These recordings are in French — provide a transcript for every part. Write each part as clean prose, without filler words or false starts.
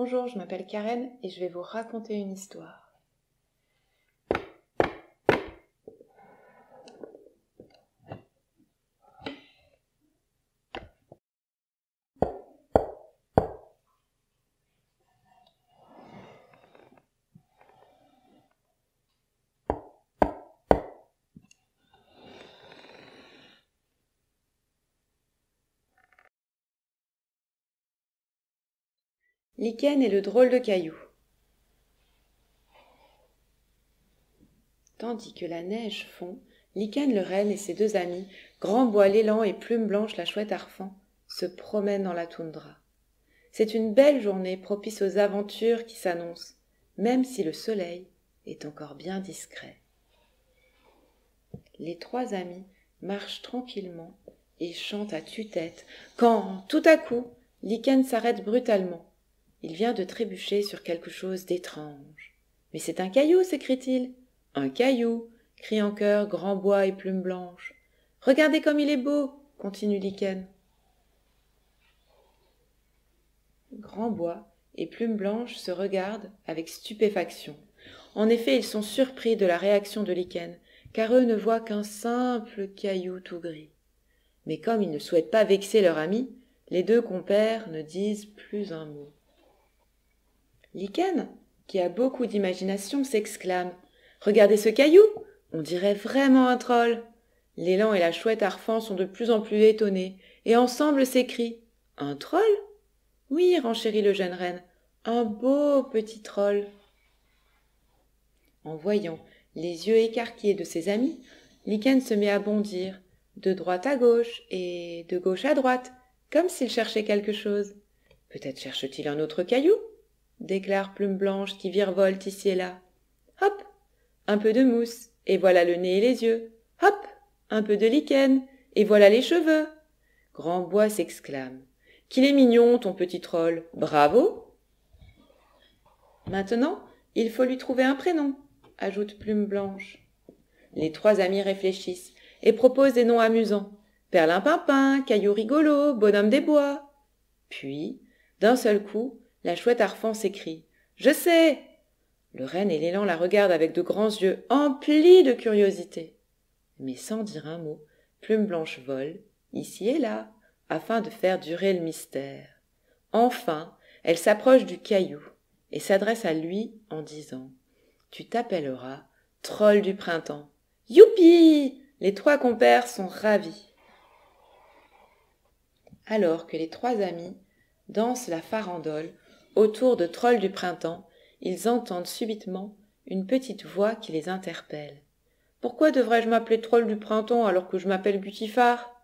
Bonjour, je m'appelle Karen et je vais vous raconter une histoire. Lichen et le drôle de caillou. Tandis que la neige fond, Lichen le renne et ses deux amis, Grandbois l'élan et Plume Blanche la chouette arfan, se promènent dans la toundra. C'est une belle journée propice aux aventures qui s'annoncent, même si le soleil est encore bien discret. Les trois amis marchent tranquillement et chantent à tue-tête quand, tout à coup, Lichen s'arrête brutalement. Il vient de trébucher sur quelque chose d'étrange. « Mais c'est un caillou !» s'écrie-t-il. « Un caillou !» crient en chœur Grandbois et Plume Blanche. « Regardez comme il est beau !» continue Lichen. Grandbois et Plume Blanche se regardent avec stupéfaction. En effet, ils sont surpris de la réaction de Lichen, car eux ne voient qu'un simple caillou tout gris. Mais comme ils ne souhaitent pas vexer leur ami, les deux compères ne disent plus un mot. Lichen, qui a beaucoup d'imagination, s'exclame « Regardez ce caillou, on dirait vraiment un troll !» L'élan et la chouette arfan sont de plus en plus étonnés, et ensemble s'écrient « Un troll ?» « Oui, renchérit le jeune renne, un beau petit troll. » En voyant les yeux écarquillés de ses amis, Lichen se met à bondir, de droite à gauche et de gauche à droite, comme s'il cherchait quelque chose. « Peut-être cherche-t-il un autre caillou ?» déclare Plume Blanche qui virevolte ici et là. Hop, un peu de mousse, et voilà le nez et les yeux. Hop, un peu de lichen, et voilà les cheveux. Grandbois s'exclame. Qu'il est mignon, ton petit troll. Bravo. Maintenant, il faut lui trouver un prénom, ajoute Plume Blanche. Les trois amis réfléchissent et proposent des noms amusants. Perlimpinpin, Caillou rigolo, Bonhomme des bois. Puis, d'un seul coup, la chouette arfan s'écrie « Je sais !» Le renne et l'élan la regardent avec de grands yeux emplis de curiosité. Mais sans dire un mot, Plume Blanche vole, ici et là, afin de faire durer le mystère. Enfin, elle s'approche du caillou et s'adresse à lui en disant « Tu t'appelleras Troll du printemps. » Youpi ! Les trois compères sont ravis. Alors que les trois amis dansent la farandole autour de Troll du printemps, ils entendent subitement une petite voix qui les interpelle. « Pourquoi devrais-je m'appeler Troll du printemps alors que je m'appelle Guttifar ?»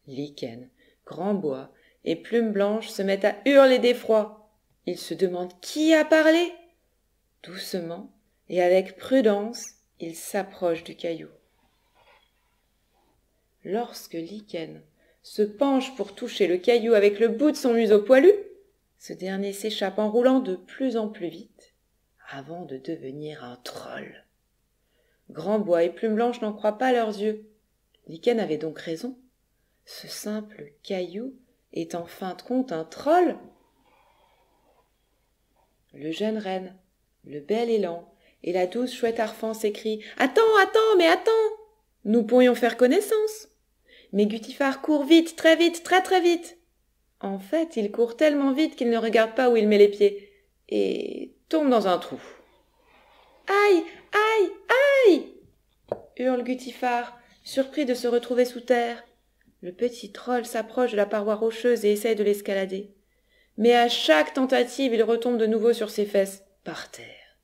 Lichen, Grandbois et Plume Blanche se mettent à hurler d'effroi. Ils se demandent qui a parlé. Doucement et avec prudence, ils s'approchent du caillou. Lorsque Lichen se penche pour toucher le caillou avec le bout de son museau poilu, ce dernier s'échappe en roulant de plus en plus vite, avant de devenir un troll. Grandbois et Plume Blanche n'en croient pas leurs yeux. Lichen avait donc raison. Ce simple caillou est en fin de compte un troll. Le jeune renne, le bel élan et la douce chouette arfan s'écrient « Attends, attends, mais attends! Nous pourrions faire connaissance !» Mais Guttifar court vite, très très vite. En fait, il court tellement vite qu'il ne regarde pas où il met les pieds et tombe dans un trou. « Aïe, aïe, aïe !» hurle Guttifar, surpris de se retrouver sous terre. Le petit troll s'approche de la paroi rocheuse et essaye de l'escalader. Mais à chaque tentative, il retombe de nouveau sur ses fesses, par terre.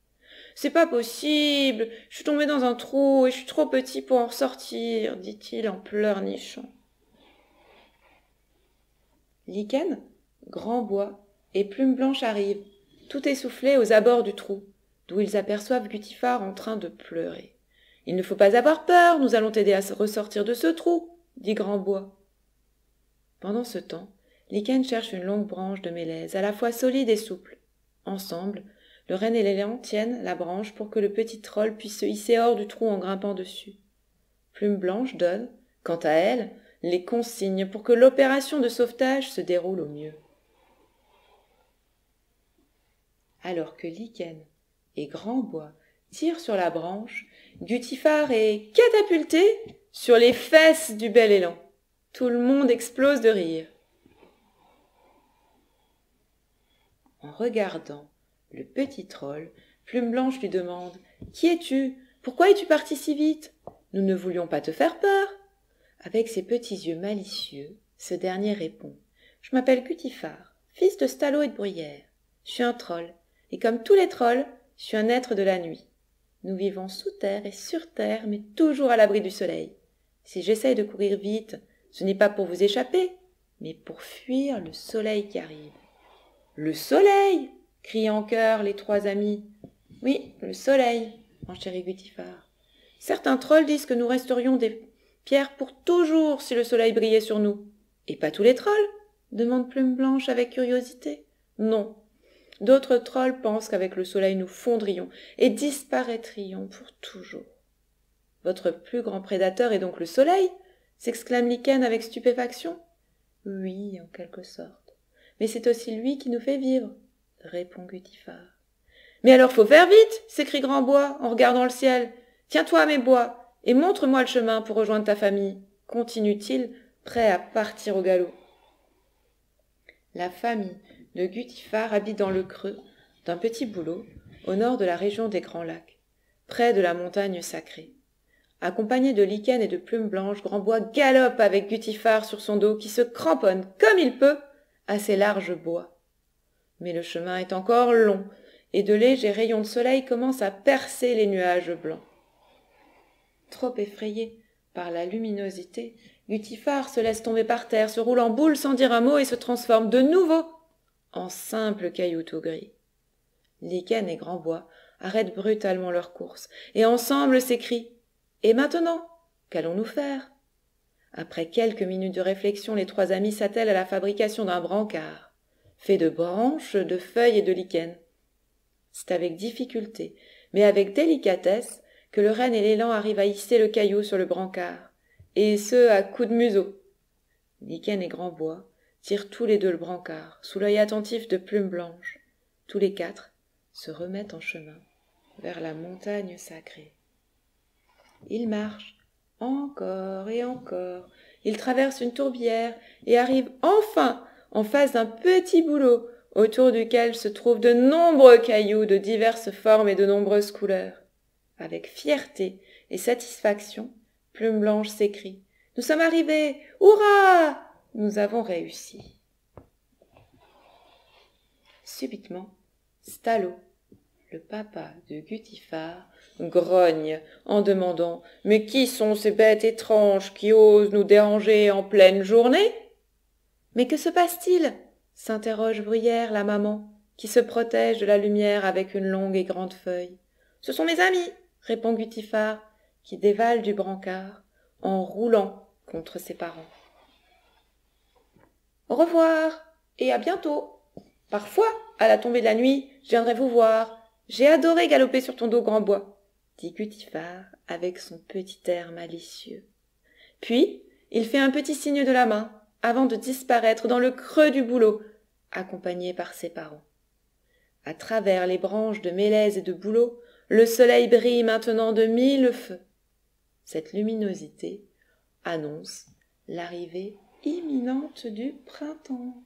« C'est pas possible, je suis tombé dans un trou et je suis trop petit pour en ressortir, » dit-il en pleurnichant. Lichen, Grandbois et Plume Blanche arrivent, tout essoufflés aux abords du trou, d'où ils aperçoivent Guttifar en train de pleurer. « Il ne faut pas avoir peur, nous allons t'aider à ressortir de ce trou, » dit Grandbois. Pendant ce temps, Lichen cherche une longue branche de mélèze, à la fois solide et souple. Ensemble, le renne et l'élan tiennent la branche pour que le petit troll puisse se hisser hors du trou en grimpant dessus. Plume Blanche donne, quant à elle, les consignes pour que l'opération de sauvetage se déroule au mieux. Alors que Lichen et Grandbois tirent sur la branche, Guttifar est catapulté sur les fesses du bel élan. Tout le monde explose de rire. En regardant le petit troll, Plume Blanche lui demande « Qui es-tu? Pourquoi es-tu parti si vite? Nous ne voulions pas te faire peur. » Avec ses petits yeux malicieux, ce dernier répond « Je m'appelle Guttifar, fils de Stallo et de Bruyère. Je suis un troll, et comme tous les trolls, je suis un être de la nuit. Nous vivons sous terre et sur terre, mais toujours à l'abri du soleil. Si j'essaye de courir vite, ce n'est pas pour vous échapper, mais pour fuir le soleil qui arrive. » « Le soleil !» crient en chœur les trois amis. « Oui, le soleil, enchérit Guttifar. Certains trolls disent que nous resterions des pierres pour toujours si le soleil brillait sur nous. Et pas tous les trolls ? Demande Plume Blanche avec curiosité. Non. D'autres trolls pensent qu'avec le soleil nous fondrions et disparaîtrions pour toujours. Votre plus grand prédateur est donc le soleil ? S'exclame Lichen avec stupéfaction. Oui, en quelque sorte. Mais c'est aussi lui qui nous fait vivre, répond Guttifar. Mais alors faut faire vite, s'écrie Grandbois en regardant le ciel. Tiens-toi, mes bois, et montre-moi le chemin pour rejoindre ta famille, continue-t-il, prêt à partir au galop. La famille de Guttifar habite dans le creux d'un petit bouleau au nord de la région des Grands Lacs, près de la montagne sacrée. Accompagné de Lichen et de Plume Blanche, Grandbois galope avec Guttifar sur son dos qui se cramponne comme il peut à ses larges bois. Mais le chemin est encore long, et de légers rayons de soleil commencent à percer les nuages blancs. Trop effrayé par la luminosité, Guttifar se laisse tomber par terre, se roule en boule sans dire un mot et se transforme de nouveau en simple caillou tout gris. Lichen et Grandbois arrêtent brutalement leur course, et ensemble s'écrient « Et maintenant, qu'allons-nous faire ?» Après quelques minutes de réflexion, les trois amis s'attellent à la fabrication d'un brancard, fait de branches, de feuilles et de lichen. C'est avec difficulté, mais avec délicatesse, que le renne et l'élan arrivent à hisser le caillou sur le brancard, et ce, à coups de museau. Lichen et Grandbois tirent tous les deux le brancard, sous l'œil attentif de Plume Blanche. Tous les quatre se remettent en chemin vers la montagne sacrée. Ils marchent, encore et encore. Ils traversent une tourbière et arrivent enfin en face d'un petit bouleau autour duquel se trouvent de nombreux cailloux de diverses formes et de nombreuses couleurs. Avec fierté et satisfaction, Plume Blanche s'écrie « Nous sommes arrivés! Hurrah! Nous avons réussi !» Subitement, Stallo, le papa de Guttifar, grogne en demandant « Mais qui sont ces bêtes étranges qui osent nous déranger en pleine journée ?» « Mais que se passe-t-il » s'interroge Bruyère, la maman, qui se protège de la lumière avec une longue et grande feuille. « Ce sont mes amis » répond Guttifar, qui dévale du brancard en roulant contre ses parents. « Au revoir et à bientôt. Parfois, à la tombée de la nuit, je viendrai vous voir. J'ai adoré galoper sur ton dos, Grandbois, dit Guttifar avec son petit air malicieux. Puis, il fait un petit signe de la main avant de disparaître dans le creux du bouleau, accompagné par ses parents. À travers les branches de mélèze et de bouleau, le soleil brille maintenant de 1000 feux. Cette luminosité annonce l'arrivée imminente du printemps.